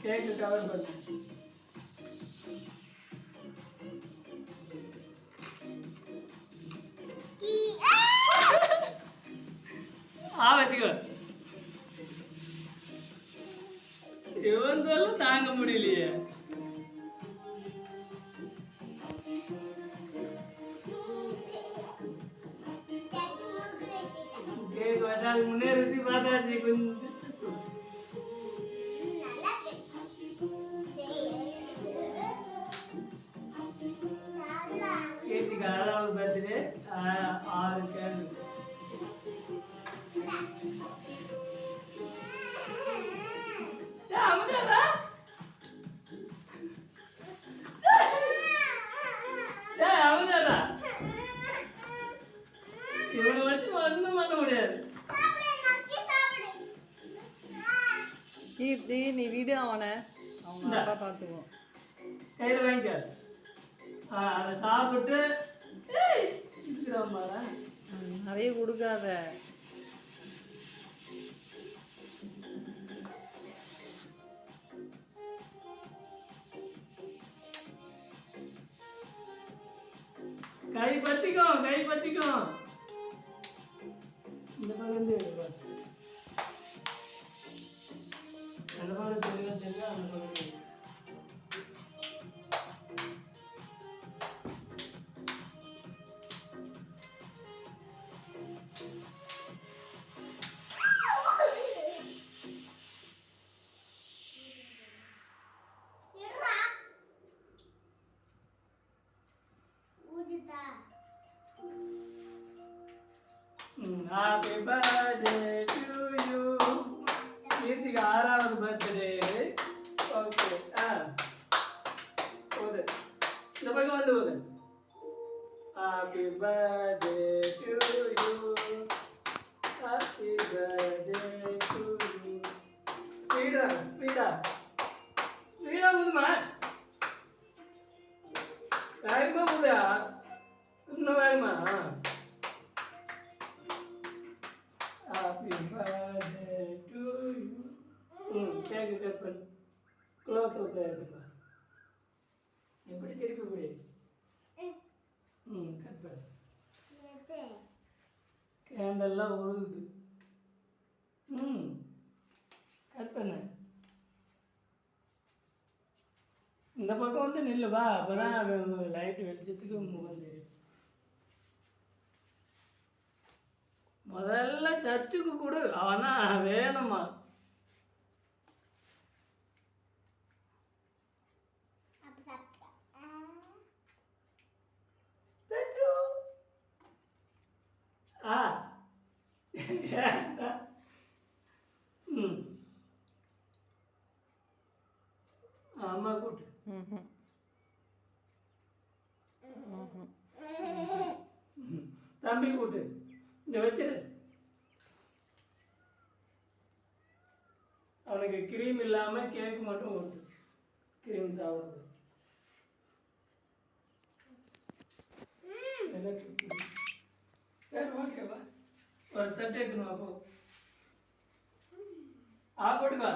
கேக்கு cover பண்ணு. வச்சுக்கோ. இவன் சொல்ல தாங்க முடியலையே. கேக் வெட்டாது முன்னே ருசி பார்த்தாச்சு. கொஞ்சம் கேட்டுக்கு 6வது பர்த்டே 6 கேண்டு. இவனை வச்சு ஒன்றும் பண்ண முடியாது. கீர்த்தி நீ விடு அவனை, அவங்க அப்பா பார்த்துக்குவோம். கையில் வாங்கிக்க. அதை சாப்பிட்டு நிறைய கொடுக்காத. கை பத்திக்கும், கை பத்திக்கும். இந்த பக்கம் எடுப்பார். அந்த பக்கம் தெரியும் தெரியும். அந்த பக்கம் Happy birthday to you. கீர்த்திக்கு 6வது பர்த்டே. ஓகே. போது இந்த பக்கம் வந்து போது. Happy birthday to you. Happy birthday to you. ஸ்பீடா ஸ்பீடா ஸ்பீடா போதுமா? வேகமா போதா? இன்னும் வேகமா? Happy birthday to you. Cake cut பண்ணு. க்ளோஸ் அவுட் ஆகிடுப்பா. எப்படி திருப்பி இப்படி கட் பண்ணு. கேண்டெல்லாம் உருகுது. கட் பண்ணு. இந்த பக்கம் வந்து நில்லுவா. அப்போதான் லைட் வெளிச்சத்துக்கு முகம் தெரியும். முதல்ல சர்ச்சுக்கு கொடு. அவனா வேணுமா? சச்சு அம்மா கூட்டு. தம்பி கூட்டு. இந்த வச்சிரு. அவனுக்கு கிரீம் இல்லாம கேக் மட்டும் ஊட்டு. கிரீம் சாப்பிடுது. சரி ஓகேவா? ஒரு தட்டு எடுத்துன்னு அப்போ போட்டுக்கா.